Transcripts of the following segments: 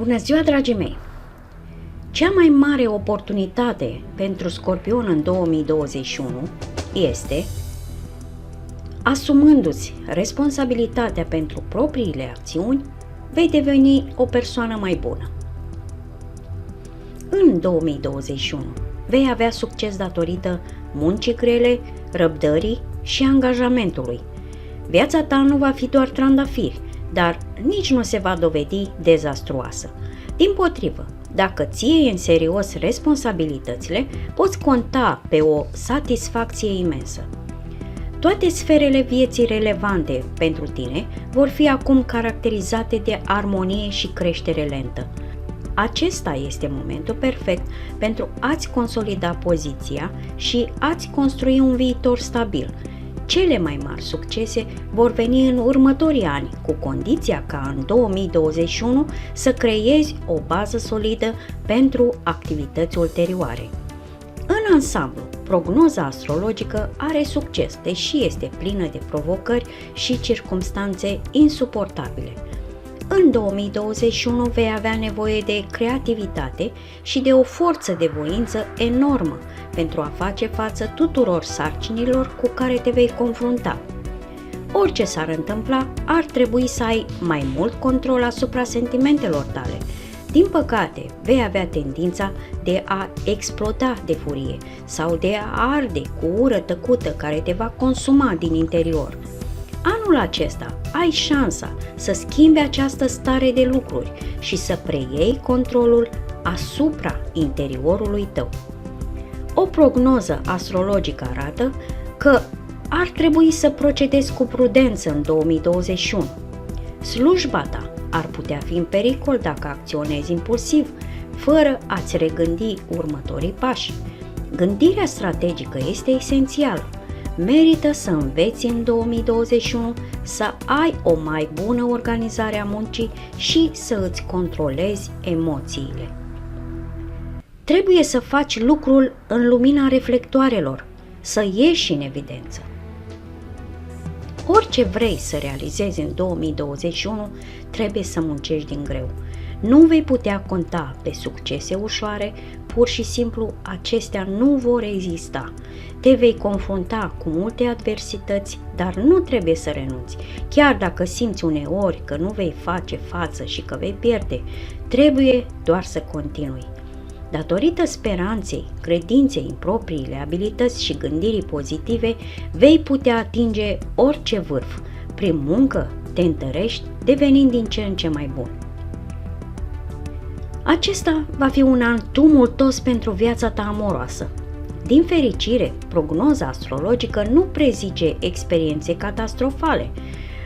Bună ziua, dragii mei! Cea mai mare oportunitate pentru Scorpion în 2021 este, asumându-ți responsabilitatea pentru propriile acțiuni, vei deveni o persoană mai bună. În 2021 vei avea succes datorită muncii grele, răbdării și angajamentului. Viața ta nu va fi doar trandafiri, dar nici nu se va dovedi dezastruoasă. Dimpotrivă, dacă ții în serios responsabilitățile, poți conta pe o satisfacție imensă. Toate sferele vieții relevante pentru tine vor fi acum caracterizate de armonie și creștere lentă. Acesta este momentul perfect pentru a-ți consolida poziția și a-ți construi un viitor stabil. Cele mai mari succese vor veni în următorii ani, cu condiția ca în 2021 să creezi o bază solidă pentru activități ulterioare. În ansamblu, prognoza astrologică are succes, deși este plină de provocări și circumstanțe insuportabile. În 2021 vei avea nevoie de creativitate și de o forță de voință enormă pentru a face față tuturor sarcinilor cu care te vei confrunta. Orice s-ar întâmpla, ar trebui să ai mai mult control asupra sentimentelor tale. Din păcate, vei avea tendința de a exploda de furie sau de a arde cu ură tăcută care te va consuma din interior. Anul acesta ai șansa să schimbi această stare de lucruri și să preiei controlul asupra interiorului tău. O prognoză astrologică arată că ar trebui să procedezi cu prudență în 2021. Slujba ta ar putea fi în pericol dacă acționezi impulsiv, fără a-ți regândi următorii pași. Gândirea strategică este esențială. Merită să înveți în 2021 să ai o mai bună organizare a muncii și să îți controlezi emoțiile. Trebuie să faci lucrul în lumina reflectoarelor, să ieși în evidență. Orice vrei să realizezi în 2021, trebuie să muncești din greu. Nu vei putea conta pe succese ușoare, pur și simplu acestea nu vor exista. Te vei confrunta cu multe adversități, dar nu trebuie să renunți. Chiar dacă simți uneori că nu vei face față și că vei pierde, trebuie doar să continui. Datorită speranței, credinței în propriile abilități și gândirii pozitive, vei putea atinge orice vârf. Prin muncă te întărești, devenind din ce în ce mai bun. Acesta va fi un an tumultos pentru viața ta amoroasă. Din fericire, prognoza astrologică nu prezice experiențe catastrofale.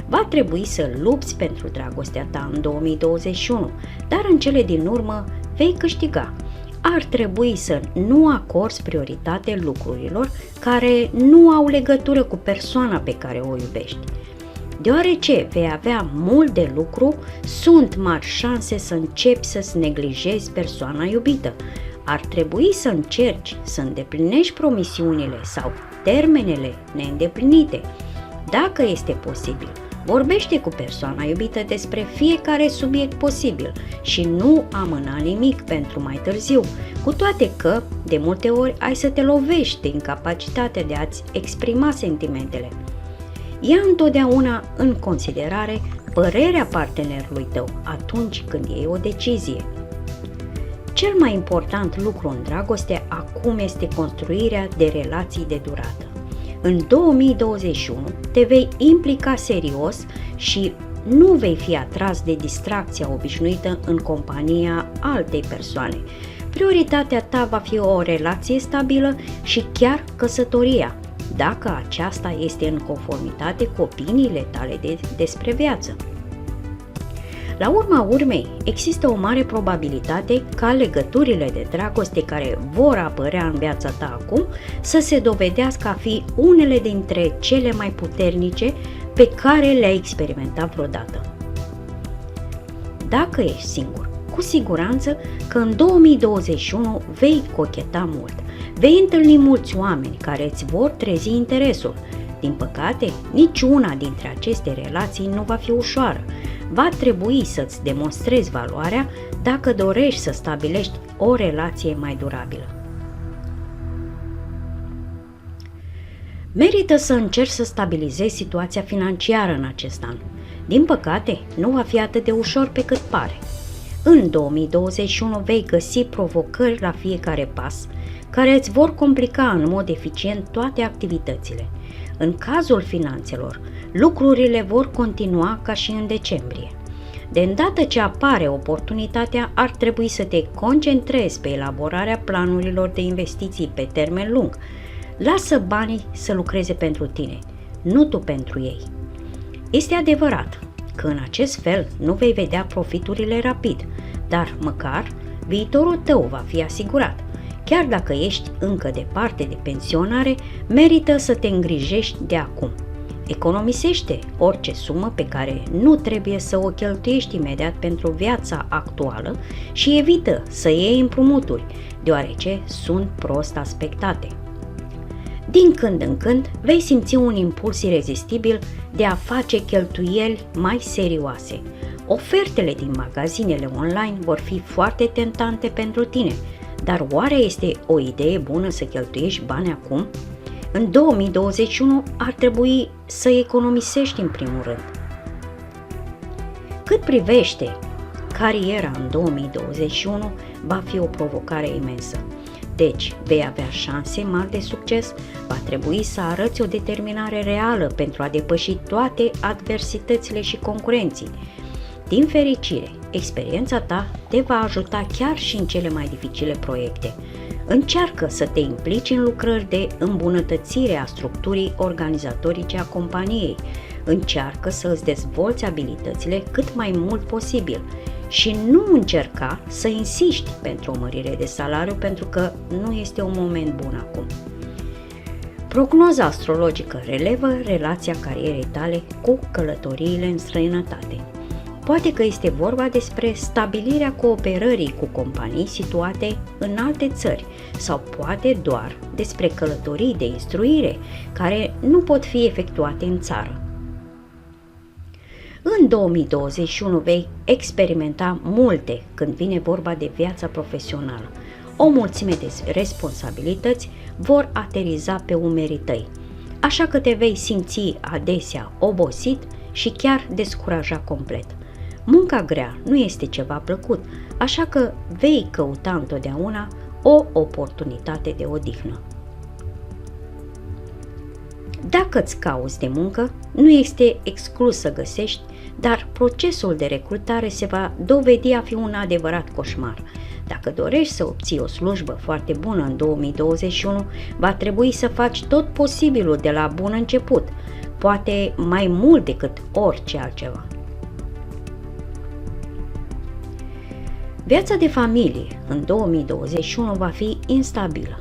Va trebui să lupți pentru dragostea ta în 2021, dar în cele din urmă vei câștiga. Ar trebui să nu acorzi prioritate lucrurilor care nu au legătură cu persoana pe care o iubești. Deoarece vei avea mult de lucru, sunt mari șanse să începi să-ți neglijezi persoana iubită. Ar trebui să încerci să îndeplinești promisiunile sau termenele neîndeplinite. Dacă este posibil, vorbește cu persoana iubită despre fiecare subiect posibil și nu amâna nimic pentru mai târziu, cu toate că, de multe ori, ai să te lovești de incapacitatea de a-ți exprima sentimentele. Ia întotdeauna în considerare părerea partenerului tău atunci când iei o decizie. Cel mai important lucru în dragoste acum este construirea de relații de durată. În 2021 te vei implica serios și nu vei fi atras de distracția obișnuită în compania altei persoane. Prioritatea ta va fi o relație stabilă și chiar căsătoria, dacă aceasta este în conformitate cu opiniile tale despre viață. La urma urmei, există o mare probabilitate ca legăturile de dragoste care vor apărea în viața ta acum să se dovedească a fi unele dintre cele mai puternice pe care le-ai experimentat vreodată. Dacă ești singur, cu siguranță că în 2021 vei cocheta mult, vei întâlni mulți oameni care îți vor trezi interesul. Din păcate, niciuna dintre aceste relații nu va fi ușoară. Va trebui să-ți demonstrezi valoarea dacă dorești să stabilești o relație mai durabilă. Merită să încerci să stabilizezi situația financiară în acest an. Din păcate, nu va fi atât de ușor pe cât pare. În 2021 vei găsi provocări la fiecare pas, care îți vor complica în mod eficient toate activitățile. În cazul finanțelor, lucrurile vor continua ca și în decembrie. De îndată ce apare oportunitatea, ar trebui să te concentrezi pe elaborarea planurilor de investiții pe termen lung. Lasă banii să lucreze pentru tine, nu tu pentru ei. Este adevărat că în acest fel nu vei vedea profiturile rapid, dar măcar viitorul tău va fi asigurat. Chiar dacă ești încă departe de pensionare, merită să te îngrijești de acum. Economisește orice sumă pe care nu trebuie să o cheltuiești imediat pentru viața actuală și evită să iei împrumuturi, deoarece sunt prost aspectate. Din când în când vei simți un impuls irezistibil de a face cheltuieli mai serioase. Ofertele din magazinele online vor fi foarte tentante pentru tine, dar oare este o idee bună să cheltuiești bani acum? În 2021 ar trebui să economisești în primul rând. Cât privește cariera în 2021, va fi o provocare imensă. Deci, vei avea șanse mari de succes, va trebui să arăți o determinare reală pentru a depăși toate adversitățile și concurenții. Din fericire, experiența ta te va ajuta chiar și în cele mai dificile proiecte. Încearcă să te implici în lucrări de îmbunătățire a structurii organizatorice a companiei. Încearcă să îți dezvolți abilitățile cât mai mult posibil și nu încerca să insiști pentru o mărire de salariu pentru că nu este un moment bun acum. Prognoza astrologică relevă relația carierei tale cu călătoriile în străinătate. Poate că este vorba despre stabilirea cooperării cu companii situate în alte țări sau poate doar despre călătorii de instruire care nu pot fi efectuate în țară. În 2021 vei experimenta multe când vine vorba de viața profesională. O mulțime de responsabilități vor ateriza pe umerii tăi, așa că te vei simți adesea obosit și chiar descuraja complet. Munca grea nu este ceva plăcut, așa că vei căuta întotdeauna o oportunitate de odihnă. Dacă îți cauți de muncă, nu este exclus să găsești, dar procesul de recrutare se va dovedi a fi un adevărat coșmar. Dacă dorești să obții o slujbă foarte bună în 2021, va trebui să faci tot posibilul de la bun început, poate mai mult decât orice altceva. Viața de familie în 2021 va fi instabilă.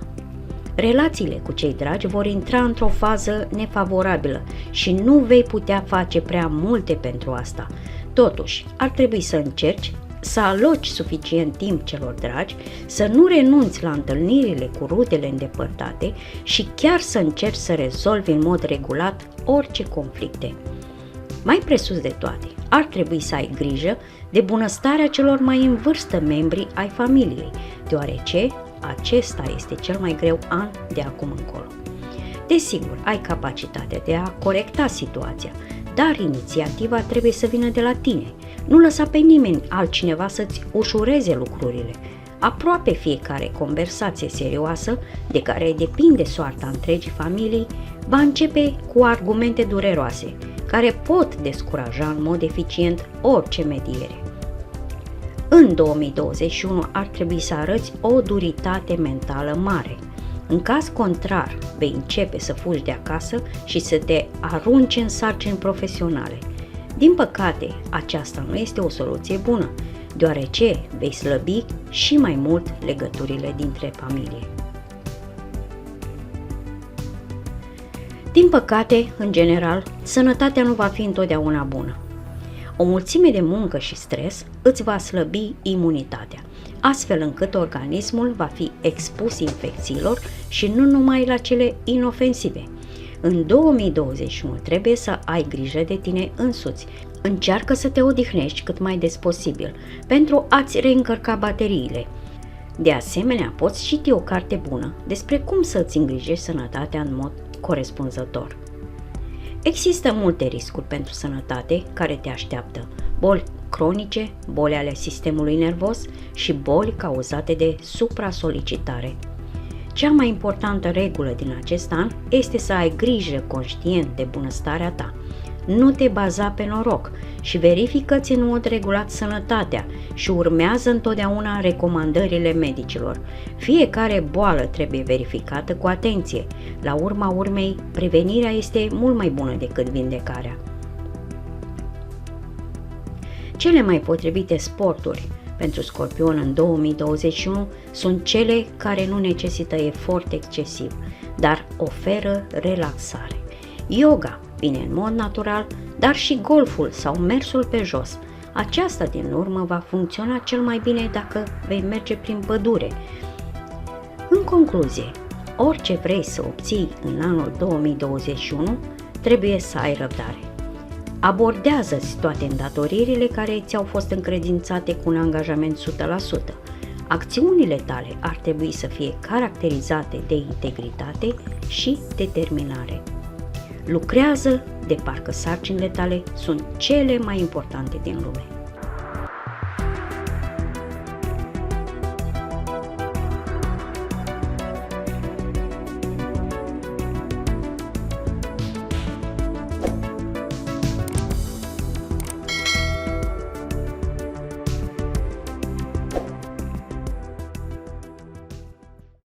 Relațiile cu cei dragi vor intra într-o fază nefavorabilă și nu vei putea face prea multe pentru asta. Totuși, ar trebui să încerci să aloci suficient timp celor dragi, să nu renunți la întâlnirile cu rudele îndepărtate și chiar să încerci să rezolvi în mod regulat orice conflicte. Mai presus de toate, ar trebui să ai grijă de bunăstarea celor mai în vârstă membri ai familiei, deoarece acesta este cel mai greu an de acum încolo. Desigur, ai capacitatea de a corecta situația, dar inițiativa trebuie să vină de la tine. Nu lăsa pe nimeni altcineva să-ți ușureze lucrurile. Aproape fiecare conversație serioasă, de care depinde soarta întregii familii, va începe cu argumente dureroase, care pot descuraja în mod eficient orice mediere. În 2021 ar trebui să arăți o duritate mentală mare. În caz contrar, vei începe să fugi de acasă și să te arunci în sarcini profesionale. Din păcate, aceasta nu este o soluție bună, deoarece vei slăbi și mai mult legăturile dintre familie. Din păcate, în general, sănătatea nu va fi întotdeauna bună. O mulțime de muncă și stres îți va slăbi imunitatea, astfel încât organismul va fi expus infecțiilor și nu numai la cele inofensive. În 2021 trebuie să ai grijă de tine însuți. Încearcă să te odihnești cât mai des posibil pentru a-ți reîncărca bateriile. De asemenea, poți citi o carte bună despre cum să-ți îngrijești sănătatea în mod corespunzător. Există multe riscuri pentru sănătate care te așteaptă: boli cronice, boli ale sistemului nervos și boli cauzate de supra-solicitare. Cea mai importantă regulă din acest an este să ai grijă conștient de bunăstarea ta. Nu te baza pe noroc și verifică-ți în mod regulat sănătatea și urmează întotdeauna recomandările medicilor. Fiecare boală trebuie verificată cu atenție. La urma urmei, prevenirea este mult mai bună decât vindecarea. Cele mai potrivite sporturi pentru Scorpion în 2021 sunt cele care nu necesită efort excesiv, dar oferă relaxare. Yoga vine în mod natural, dar și golful sau mersul pe jos. Aceasta din urmă va funcționa cel mai bine dacă vei merge prin pădure. În concluzie, orice vrei să obții în anul 2021, trebuie să ai răbdare. Abordează-ți toate îndatoririle care ți-au fost încredințate cu un angajament 100%. Acțiunile tale ar trebui să fie caracterizate de integritate și determinare. Lucrează de parcă sarcinile tale sunt cele mai importante din lume.